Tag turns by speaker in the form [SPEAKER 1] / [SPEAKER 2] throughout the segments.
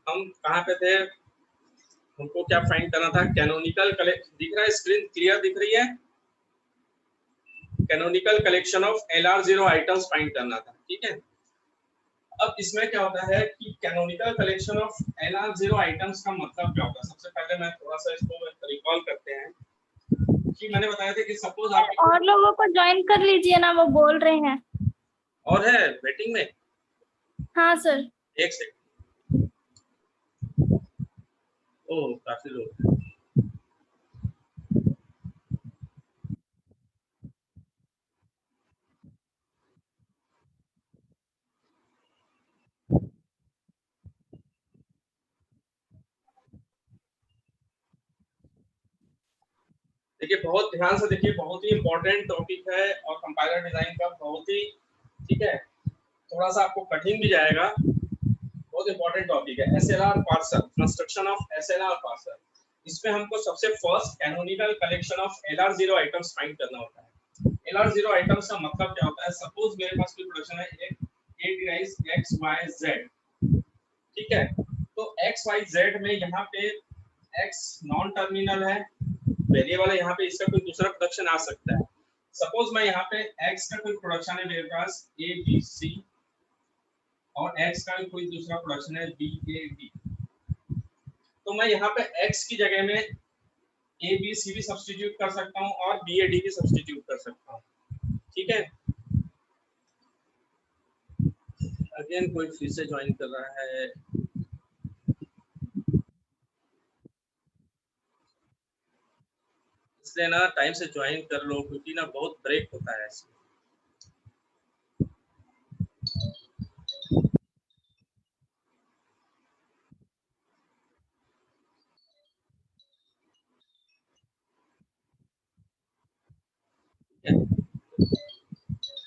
[SPEAKER 1] हम कहाँ पे थे? हमको क्या फाइंड करना था? कैनोनिकल दिख रहा है? स्क्रीन क्लियर दिख रही है? Canonical collection of LR0 items find करना था, ठीक है। अब इसमें क्या होता है कि canonical collection of LR0 items का मतलब क्या होता है? सबसे पहले मैं थोड़ा सा इसको रिकॉल करते हैं कि मैंने बताया था कि सपोज आप
[SPEAKER 2] और लोगों को ज्वाइन कर लीजिए ना, वो बोल रहे हैं।
[SPEAKER 1] और है वेटिंग में?
[SPEAKER 2] हाँ सर।
[SPEAKER 1] एक सेकंड। ओह, काफी लोग हैं। देखिए, बहुत ध्यान से देखिए, बहुत ही इंपॉर्टेंट टॉपिक है और कंपाइलर डिजाइन का बहुत ही, ठीक है, थोड़ा सा आपको कठिन भी जाएगा। बहुत इंपॉर्टेंट टॉपिक है SLR parser, construction of SLR parser. इसमें हमको सबसे first canonical collection of LR0 items find करना होता है। LR0 आइटम्स का मतलब क्या होता है? सपोज मेरे पास कोई प्रोडक्शन है A डिवाइस XYZ, ठीक है। तो XYZ में यहाँ पे X नॉन टर्मिनल है, वेरिएबल है, यहाँ पे इसका कोई दूसरा प्रोडक्शन आ सकता है। सपोज मैं यहाँ पे X का कोई प्रोडक्शन है मेरे पास ABC और X का कोई दूसरा प्रोडक्शन है BAD, तो मैं यहाँ पे X की जगह में ABC भी सब्स्टिट्यूट कर सकता हूँ और BAD भी सब्स्टिट्यूट कर सकता हूँ, ठीक है। अगेन कोई फिर से ज्वाइन कर रहा है, इसलिए ना टाइम से ज्वाइन कर लो क्योंकि ना बहुत ब्रेक होता है इसमें।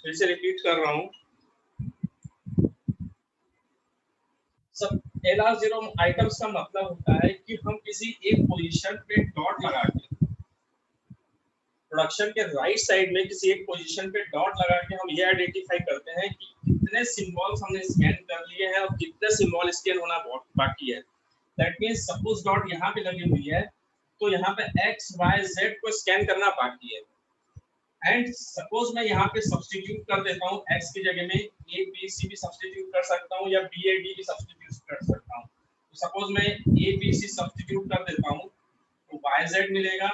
[SPEAKER 1] फिर से रिपीट कर रहा हूँ, सब LR0 आइटम्स का मतलब होता है कि हम किसी एक पोजीशन पे डॉट लगा के, प्रोडक्शन के राइट साइड में किसी एक पोजीशन पे डॉट लगा के हम ये आइडेंटिफाई करते हैं कि कितने सिंबल्स हमने स्कैन कर लिए हैं और कितने सिंबल स्कैन होना बाकी है। दैट मींस सपोज डॉट यहाँ पे लगी हुई है तो यहाँ पे X Y Z को स्कैन करना बाकी है। एंड सपोज मैं यहाँ पे सब्स्टिट्यूट कर देता हूँ, X की जगह में ABC भी सब्स्टिट्यूट कर सकता हूँ या BAD भी सब्स्टिट्यूट कर सकता हूँ। तो सपोज मैं ABC सब्स्टिट्यूट कर देता हूँ तो YZ मिलेगा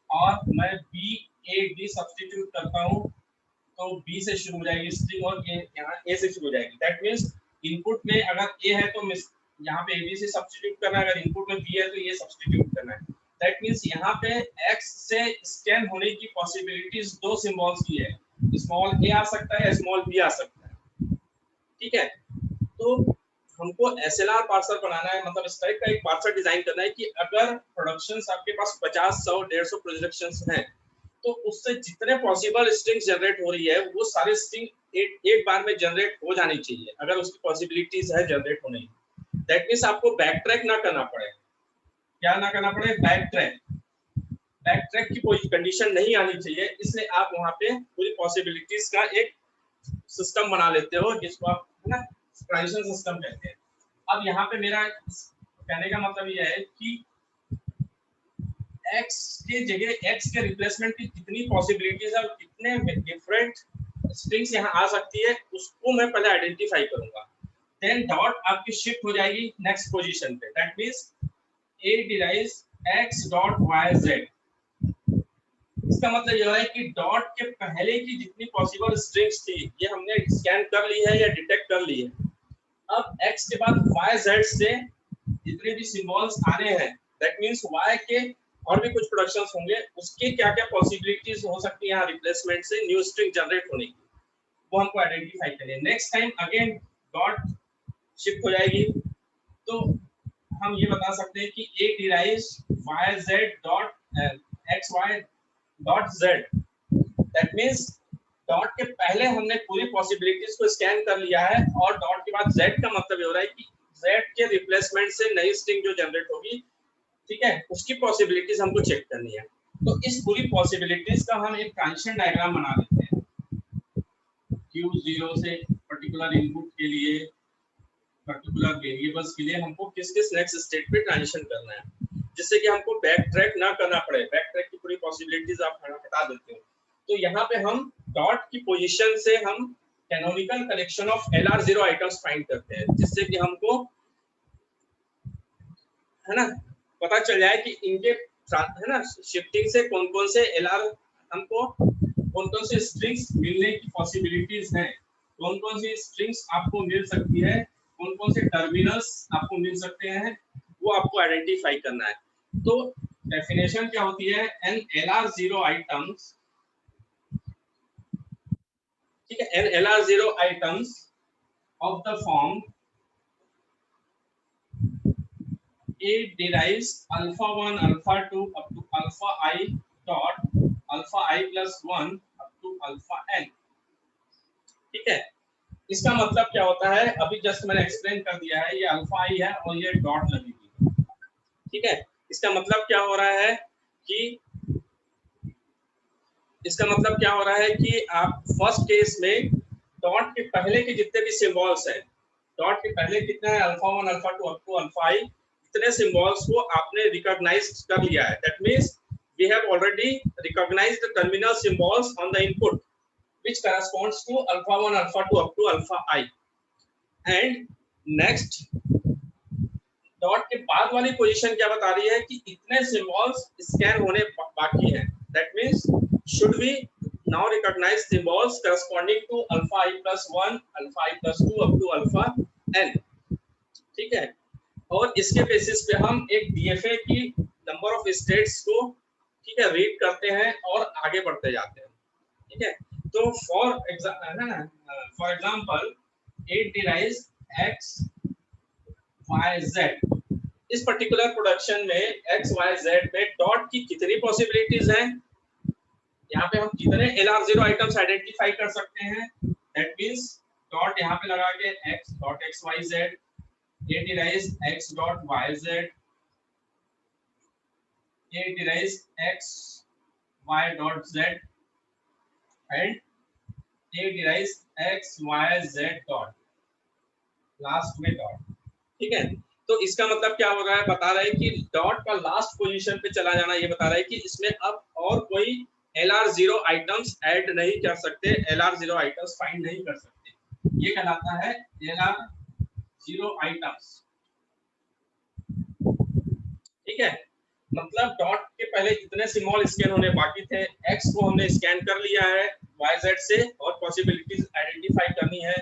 [SPEAKER 1] और मैं BAD सब्स्टिट्यूट करता हूँ तो B से शुरू हो जाएगी स्ट्रिंग और यहाँ A से शुरू हो जाएगी। दैट मींस इनपुट में अगर A है तो यहाँ पे ABC सब्स्टिट्यूट करना है, अगर इनपुट में B है तो ये सब्स्टिट्यूट करना है। दैट मींस यहाँ पे X से स्कैन होने की पॉसिबिलिटीज दो सिंबल्स की है, स्मॉल a आ सकता है, स्मॉल b आ सकता है, ठीक है। तो हमको SLR पार्सर बनाना है, मतलब इस टाइप का एक पार्सर डिजाइन करना है कि अगर प्रोडक्शंस आपके पास 50, 100, 150 प्रोडक्शंस हैं तो उससे जितने पॉसिबल स्ट्रिंग्स जनरेट हो रही है वो सारे स्ट्रिंग एक बार में जनरेट हो जानी चाहिए, अगर उसकी पॉसिबिलिटीज है जनरेट होने की। दैट मींस आपको बैक ट्रैक ना करना पड़े। क्या ना करना पड़े? बैक ट्रैक की कोई कंडीशन नहीं आनी चाहिए, इसलिए आप वहां पे पूरी पॉसिबिलिटीज का एक सिस्टम बना लेते हो जिसको आप है ना ट्रांजिशन सिस्टम कहते हैं। अब यहाँ पे मेरा कहने का मतलब ये है कि X के जगह X के रिप्लेसमेंट की कितनी पॉसिबिलिटीज है और कितने डिफरेंट स्ट्रिंग्स यहाँ आ सकती है उसको मैं पहले आइडेंटिफाई करूंगा। देन डॉट आपकी शिफ्ट हो जाएगी नेक्स्ट पोजीशन पे। That means A derives X dot YZ। इसका मतलब यह है कि डॉट के पहले की जितनी पॉसिबल स्ट्रिंग्स थी ये हमने स्कैन कर ली है या डिटेक्ट कर ली है। अब X के बाद YZ से जितने भी सिंबल्स आने हैं दैट मींस Y के और भी कुछ प्रोडक्शंस होंगे उसके क्या क्या पॉसिबिलिटीज हो सकती है यहाँ रिप्लेसमेंट से न्यू स्ट्रिंग जनरेट होने की, वो हमको आइडेंटिफाई करें। Next time again dot shift हो जाएगी तो हम ये बता सकते हैं कि A derives YZ dot XY dot Z। That means dot के पहले हमने पूरी पॉसिबिलिटीज को स्कैन कर लिया है और डॉट के बाद Z का मतलब ये हो रहा है कि Z के रिप्लेसमेंट से नई स्ट्रिंग जो जनरेट होगी, ठीक है, उसकी पॉसिबिलिटीज हमको चेक करनी है। तो इस पूरी पॉसिबिलिटीज का हम एक ट्रांजिशन डायग्राम बना लेते हैं। Q0 से पर्टिकुलर इनपुट के लिए, पर्टिकुलर वेरिएबल्स के लिए हमको किस किस नेक्स्ट स्टेट पे ट्रांजिशन करना है, जिससे कि हमको बैक ट्रैक ना करना पड़े। बैक ट्रैक की पूरी पॉसिबिलिटीज आप हटा देते हो। तो यहाँ पे हम डॉट की पोजीशन से हम canonical collection of LR0 items find करते हैं, जिससे कि हमको है ना पता चल जाए कि इनके है ना शिफ्टिंग से कौन कौन से LR हमको कौन कौन से स्ट्रिंग्स मिलने की पॉसिबिलिटीज हैं, कौन कौन सी स्ट्रिंग्स आपको मिल सकती है, कौन कौन से टर्मिनल्स आपको मिल सकते हैं, वो आपको आइडेंटिफाई करना है। तो डेफिनेशन क्या होती है, एन LR0 आइटम्स, ठीक है, an LR0 items of the form A derives alpha 1 alpha 2 up to alpha I dot alpha I plus 1 up to alpha n। ठीक है, इसका मतलब क्या होता है, अभी जस्ट मैंने एक्सप्लेन कर दिया है, ये अल्फा आई है और ये डॉट लगी हुई है। ठीक है, इसका मतलब क्या हो रहा है कि आप फर्स्ट केस में डॉट के पहले के जितने भी सिंबल्स हैं, डॉट के पहले कितने हैं, alpha 1 alpha 2 up to alpha I, इतने सिंबल्स को आपने रिकॉग्नाइज कर लिया है। That means we have already recognised the terminal symbols on the input which corresponds to alpha 1 alpha 2 up to alpha I। and next dot के बाद वाली position क्या बता रही है कि इतने सिंबल्स स्कैन होने बाकी हैं। That means should we now recognize symbols corresponding to alpha I plus 1 alpha I plus 2 up to alpha n। ठीक है, और इसके बेसिस पे हम एक DFA की नंबर ऑफ स्टेट्स को, ठीक है, रीड करते हैं और आगे बढ़ते जाते हैं। ठीक है, तो for example it derives x y z। इस पर्टिकुलर प्रोडक्शन में x y z में डॉट की कितनी पॉसिबिलिटीज हैं, यहाँ पे हम कितने LR0 आइटम्स आइडेंटिफाई कर सकते हैं। दैट मींस डॉट यहाँ पे लगा के x dot x y z, it derives x dot y z, it derives x y dot z and it derives x y z dot, last में dot. ठीक है, तो इसका मतलब क्या हो रहा है, बता रहा है कि डॉट का लास्ट पोजीशन पे चला जाना, ये बता रहा है कि इसमें अब और कोई LR0 आइटम्स ऐड नहीं कर सकते, LR0 आइटम्स फाइंड नहीं कर सकते। ये कहलाता है LR0 आइटम्स। ठीक है, मतलब डॉट के पहले कितने सिंबल स्कैन होने बाकी थे, x को हमने स्कैन कर लिया है yz से और पॉसिबिलिटीज आइडेंटिफाई करनी है।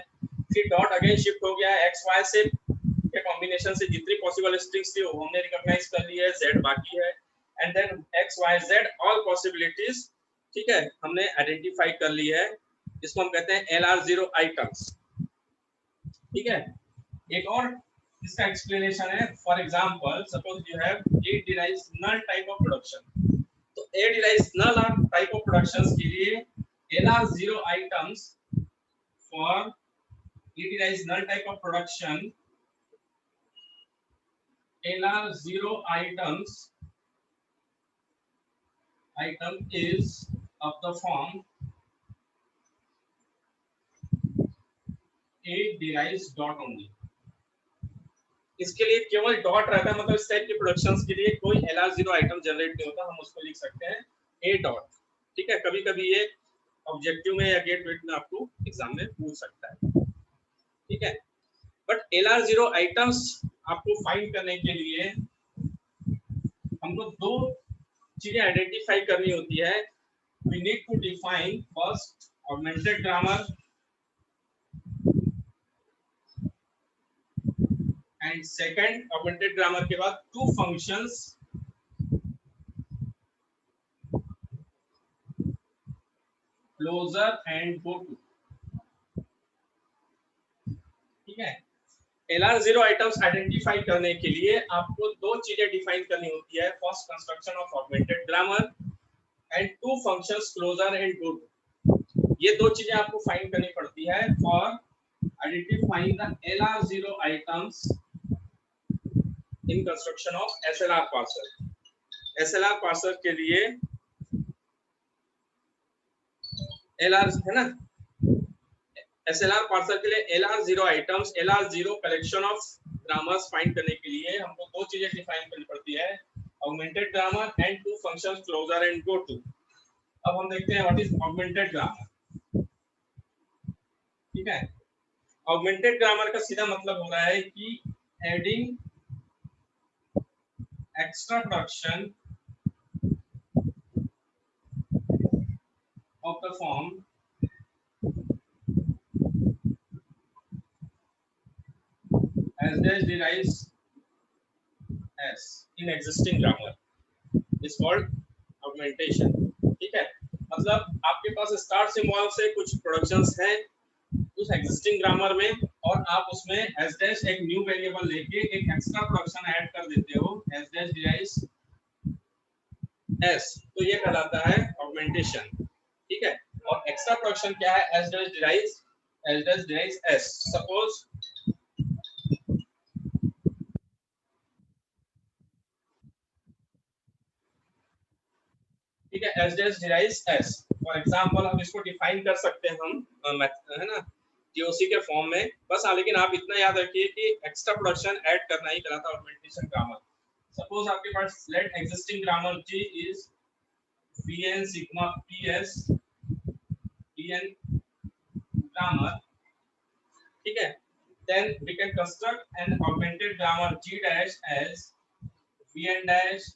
[SPEAKER 1] फिर डॉट अगेन शिफ्ट हो गया है xy से के कॉम्बिनेशन से, जितनी पॉसिबल स्ट्रिंग्स थी वो हमने रिकॉग्नाइज कर ली है, z बाकी है, and then x y z all possibilities, ठीक है, हमने आइडेंटिफाई कर ली है। इसको हम कहते हैं LR0 आइटम्स। ठीक है, एक और इसका एक्सप्लेनेशन है। For example suppose you have A derives null type of production, तो A derives null type of productions के लिए LR0 items for A derives null type of production, LR0 item is of the form A derives dot only। इसके लिए केवल dot रहता है, मतलब इस टाइप के प्रोडक्शंस के लिए कोई LR0 आइटम जनरेट नहीं होता, हम उसको लिख सकते हैं A डॉट। ठीक है, कभी कभी ये ऑब्जेक्टिव में या गेट वेट में आपको एग्जाम में पूछ सकता है। ठीक है, बट LR0 आइटम्स आपको फाइंड करने के लिए हमको दो चीजें आइडेंटिफाई करनी होती है। We need to define first augmented grammar and second augmented grammar के बाद two functions closure and go to. ठीक है, LR0 आइटम्स आइडेंटिफाई करने के लिए आपको दो चीजें डिफाइन करनी होती है, first construction of augmented grammar and two functions closure and go to. ये दो चीजें आपको फाइंड करनी पड़ती है for identifying the LR0 items in construction of SLR parser. SLR parser के लिए LR है ना, SLR पार्सर के लिए LR0 items, LR0 collection of grammars find करने के लिए हमको दो चीजें डिफाइन करनी पड़ती है, augmented grammar and two functions closure and go to. अब हम देखते हैं व्हाट इज ऑगमेंटेड ग्रामर। ठीक है, ऑगमेंटेड ग्रामर का सीधा मतलब हो रहा है कि adding extra production of the form as dash derives as in existing grammar is called augmentation। ठीक है, मतलब आपके पास स्टार्ट सिंबल से कुछ प्रोडक्शंस हैं उस एग्जिस्टिंग ग्रामर में, और आप उसमें as dash एक न्यू वेरिएबल लेके एक एक्स्ट्रा प्रोडक्शन ऐड कर देते हो as dash derives as, तो ये कहलाता है ऑगमेंटेशन। ठीक है, और एक्स्ट्रा प्रोडक्शन क्या है? as dash derives as। Suppose ठीक है, as dash derives as, for example हम इसको डिफाइन कर सकते हैं हम है ना TOC के फॉर्म में बस। हाँ, लेकिन आप इतना याद रखिए कि एक्स्ट्रा प्रोडक्शन ऐड करना ही कहलाता है ऑगमेंटेशन ग्रामर। सपोज आपके पास let existing grammar G is Vn sigma PS Vn grammar। ठीक है, then we can construct an augmented grammar G dash as Vn dash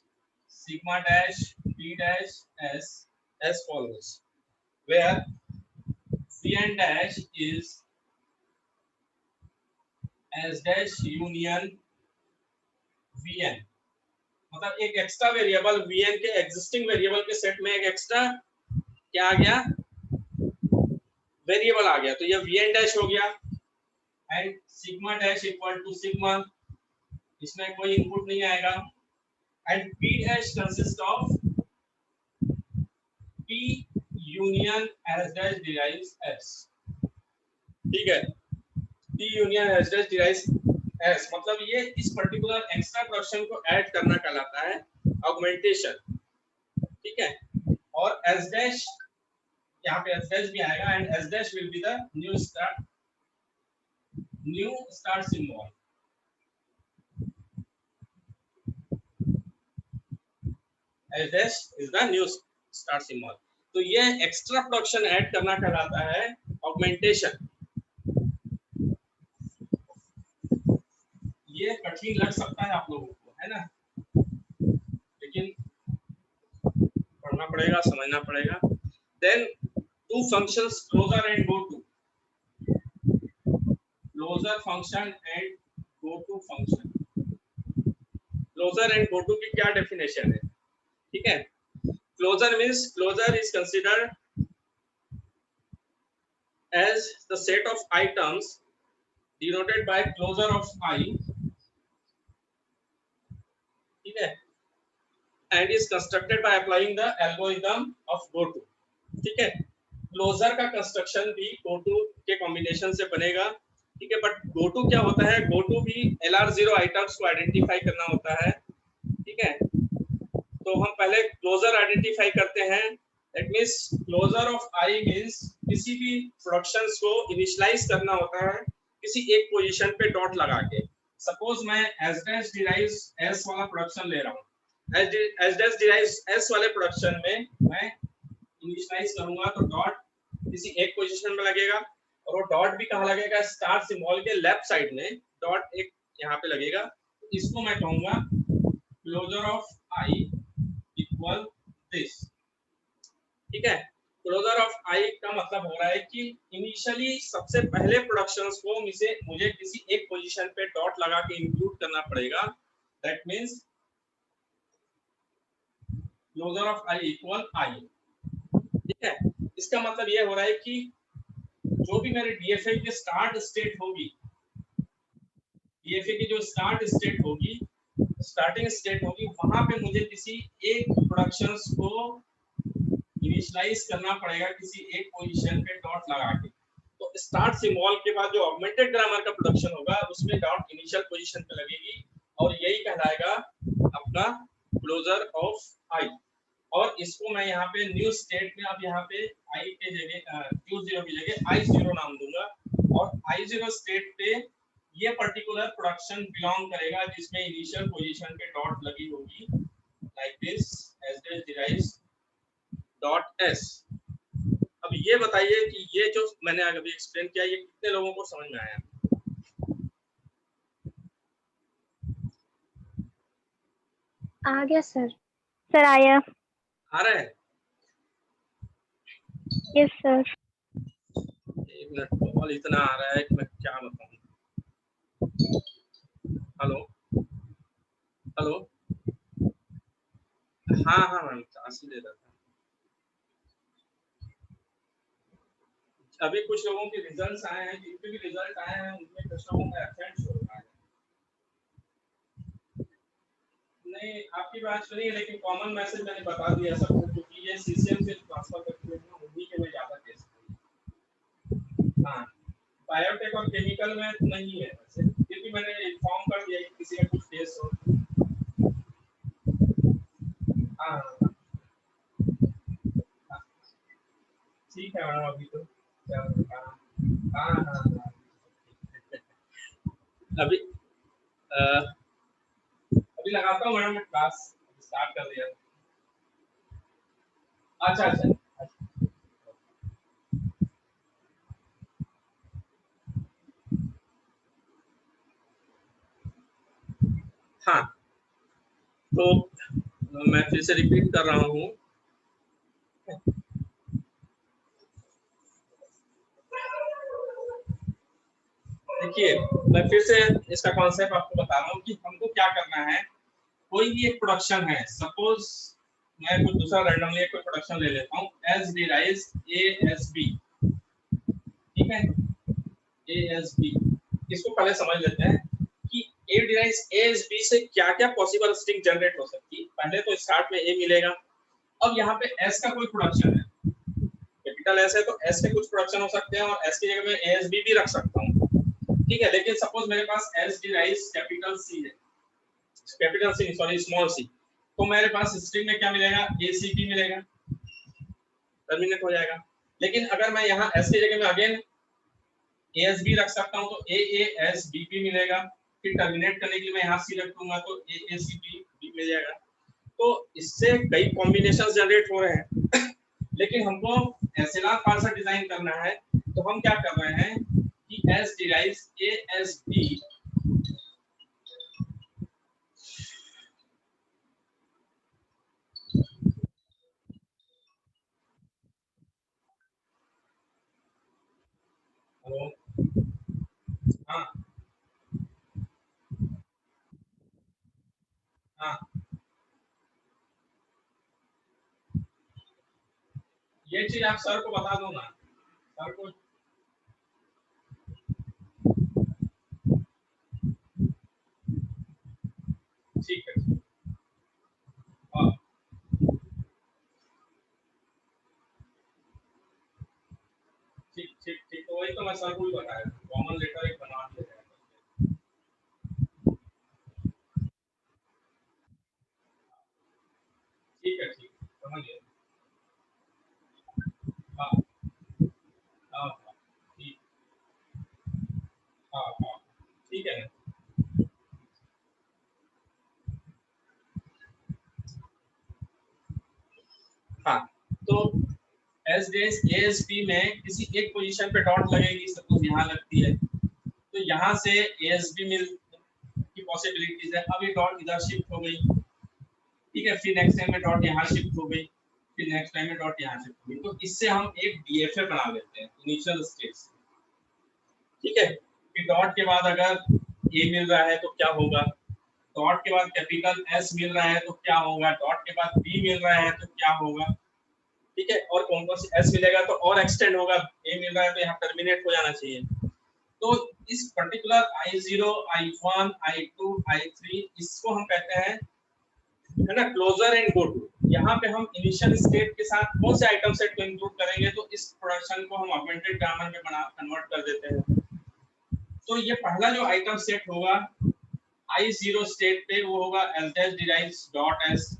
[SPEAKER 1] sigma dash P dash as follows, where Vn dash is as dash union Vn। मतलब एक extra variable Vn के existing variable के set में एक extra क्या आ गया? Variable आ गया, तो ये Vn डैश हो गया। And sigma dash equal to sigma, इसमें कोई इनपुट नहीं आएगा। And P dash consist of P union as dash derives as। ठीक है, P union as dash derives as मतलब ये इस पर्टिकुलर एक्स्ट्रा प्रोडक्शन को ऐड करना कहलाता है ऑगमेंटेशन। ठीक है, और as dash यहाँ पे as dash भी आएगा and as dash will be the new start symbol। as dash is the new start symbol। तो ये एक्स्ट्रा प्रोडक्शन ऐड करना कहलाता है ऑगमेंटेशन। ये कठिन लग सकता है आप लोगों को, है ना, लेकिन पढ़ना पड़ेगा, समझना पड़ेगा। Then two functions closure and go to, closure function and go to function. Closure and go to की क्या डेफिनेशन है? ठीक है, closure means closure is considered as the set of items denoted by closure of I। ठीक है, and is constructed by applying the algorithm of go to। ठीक है, closure का कंस्ट्रक्शन भी go to के कॉम्बिनेशन से बनेगा। ठीक है, बट go to क्या होता है? go to भी LR0 आइटम्स को आइडेंटिफाई करना होता है। ठीक है, तो हम पहले क्लोजर आइडेंटिफाई करते हैं। That means closure of I means किसी भी प्रोडक्शंस को इनिशियलाइज करना होता है किसी एक पोजीशन पे डॉट लगा के। सपोज मैं as dash derives s वाला प्रोडक्शन ले रहा हूं। as dash derives s वाले प्रोडक्शन में मैं इनिशियलाइज करूंगा तो डॉट किसी एक पोजीशन में लगेगा, और वो डॉट भी कहां लगेगा? स्टार सिंबल के लेफ्ट साइड में डॉट एक यहां पे लगेगा। इसको मैं कहूंगा closure of I equal this. ठीक है, क्लोजर ऑफ आई का मतलब हो रहा है कि इनिशियली सबसे पहले प्रोडक्शंस को मुझे किसी एक पोजीशन पे डॉट लगा के इंक्लूड करना पड़ेगा। That means closure of I equal I. ठीक है, इसका मतलब ये हो रहा है कि जो भी मेरे डीएफए की स्टार्ट स्टेट होगी, डीएफए की जो स्टार्टिंग स्टेट होगी, वहां पे मुझे किसी एक प्रोडक्शंस को इनिशियलाइज करना पड़ेगा किसी एक पोजीशन पे डॉट लगा के। तो स्टार्ट सिंबल के बाद जो ऑगमेंटेड ग्रामर का प्रोडक्शन होगा उसमें डॉट इनिशियल पोजीशन पे लगेगी, और यही कहलाएगा अपना क्लोजर ऑफ आई। और इसको मैं यहाँ पे न्यू स्टेट में अब यहाँ पे आई के जगह Q0 की जगह I0 नाम दूंगा। और I0 स्टेट पे ये पर्टिकुलर प्रोडक्शन बिलोंग करेगा जिसमें इनिशियल पोजीशन पे डॉट लगी होगी like this S dash derives dot S. अब ये बताइए कि ये जो मैंने अभी एक्सप्लेन किया ये कितने लोगों को समझ में आया?
[SPEAKER 2] आ गया सर। सर आया।
[SPEAKER 1] आ रहा है?
[SPEAKER 2] Yes sir.
[SPEAKER 1] एक मिनट, कॉल इतना आ रहा है कि मैं क्या बताऊं। हेलो हेलो, हाँ हाँ मैम क्लास ही ले रहा था। अभी कुछ लोगों के रिजल्ट्स आए हैं, जिनके भी रिजल्ट आए हैं उनमें कुछ लोगों का एब्सेंट हो रहा है। नहीं आपकी बात सुनी, लेकिन कॉमन मैसेज मैंने बता दिया सबको, क्योंकि ये सीसीएम से ट्रांसफर करते हैं ना, उन्हीं के में ज्यादा केस है। हाँ बायोटेक और केमिकल में नहीं है वैसे, क्योंकि मैंने इन्फॉर्म कर दिया कि किसी का कुछ केस हो। हाँ ठीक है मैडम, अभी तो हाँ हाँ हाँ अभी अभी लगाता हूँ मैडम, मैं क्लास स्टार्ट कर दिया। अच्छा अच्छा हाँ, तो मैं फिर से रिपीट कर रहा हूँ। देखिए मैं फिर से इसका कॉन्सेप्ट आपको बता रहा हूँ कि हमको क्या करना है। कोई भी एक प्रोडक्शन है, सपोज मैं कुछ दूसरा रैंडमली एक प्रोडक्शन ले लेता हूँ, एस डिराइव्स ASB, ठीक है, ASB। इसको पहले समझ लेते हैं कि A डिराइव्स ASB से क्या क्या पॉसिबल स्ट्रिंग जनरेट हो सकती है। पहले तो स्टार्ट में A मिलेगा। अब यहाँ पे S का कोई प्रोडक्शन है, कैपिटल S है तो S के कुछ प्रोडक्शन हो सकते हैं, और S की जगह में ASB भी रख सकता हूँ, ठीक है। लेकिन सपोज मेरे पास S डिराइव्स कैपिटल C है, capital C sorry small c, तो मेरे पास स्ट्रिंग में क्या मिलेगा, ACB मिलेगा, टर्मिनेट हो जाएगा। लेकिन अगर मैं यहाँ S की जगह में अगेन ASB रख सकता हूँ तो AASBB मिलेगा, फिर टर्मिनेट करने के लिए मैं यहाँ C रख दूंगा तो AACB मिल जाएगा। तो इससे कई कॉम्बिनेशन जनरेट हो रहे हैं लेकिन हमको एसएलआर पार्सर डिजाइन करना है, तो हम क्या कर रहे हैं कि S डिराइव्स ASB हेलो हाँ हाँ, ये चीज आप सर को बता दो ना, सर को। ठीक है हाँ ठीक ठीक ठीक, तो वही तो मैं सर को भी बताया, कॉमन लेटर एक बना दिया जाएगा। ठीक है ठीक, समझ गया। हाँ हाँ हाँ, ठीक, हाँ हाँ ठीक है ना। हाँ तो एस डेस ASP में किसी एक पोजीशन पे डॉट लगेगी, सपोज यहाँ लगती है, तो यहाँ से ASB मिल की पॉसिबिलिटीज है। अब ये डॉट इधर शिफ्ट हो गई, ठीक है, फिर नेक्स्ट टाइम में डॉट यहाँ शिफ्ट हो गई, फिर नेक्स्ट टाइम में डॉट यहाँ शिफ्ट हो गई, तो इससे हम एक DFA बना लेते हैं इनिशियल स्टेज, ठीक है। फिर डॉट के बाद अगर A मिल रहा है तो क्या होगा, डॉट के बाद कैपिटल S मिल रहा है तो क्या होगा, डॉट के बाद B मिल रहा है तो क्या होगा, ठीक है। और कौन कौन सी S मिलेगा तो और एक्सटेंड होगा, A मिल रहा है तो यहाँ टर्मिनेट हो जाना चाहिए। तो इस particular I0 I1 I2 I3 इसको हम कहते हैं, है ना, क्लोजर एंड गो टू। यहाँ पे हम इनिशियल स्टेट के साथ कौन से आइटम सेट को इंक्लूड करेंगे, तो इस प्रोडक्शन को हम ऑगमेंटेड ग्रामर में बना कन्वर्ट कर देते हैं। तो ये पहला जो आइटम सेट होगा I0 स्टेट पे वो होगा s derives डॉट s।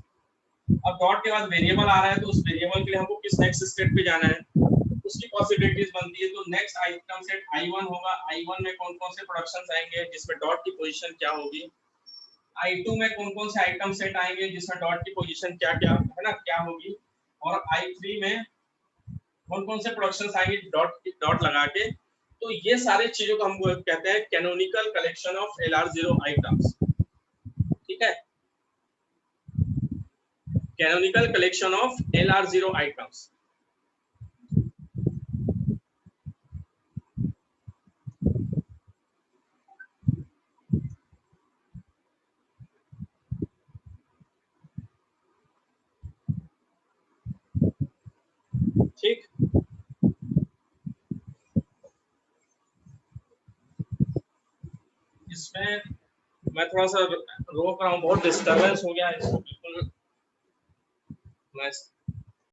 [SPEAKER 1] अब डॉट के बाद वेरिएबल आ रहा है तो उस वेरिएबल के लिए हमको किस नेक्स्ट स्टेट पे जाना है, उसकी पॉसिबिलिटीज बनती है। तो नेक्स्ट आइटम सेट I1 होगा। I1 में कौन कौन से प्रोडक्शंस आएंगे जिसमें डॉट की पोजीशन क्या होगी। I2 में कौन कौन से आइटम सेट आएंगे जिसमें डॉट की पोजीशन क्या क्या है ना क्या होगी। और I3 में कौन कौन से प्रोडक्शंस आएंगे डॉट लगा के। तो ये सारे चीजों को हम कहते हैं canonical collection of LR0 items. ठीक है, canonical collection of LR0 items. ठीक, इसमें मैं थोड़ा सा रोक रहा हूँ, बहुत डिस्टरबेंस हो गया इसको, बिल्कुल मैं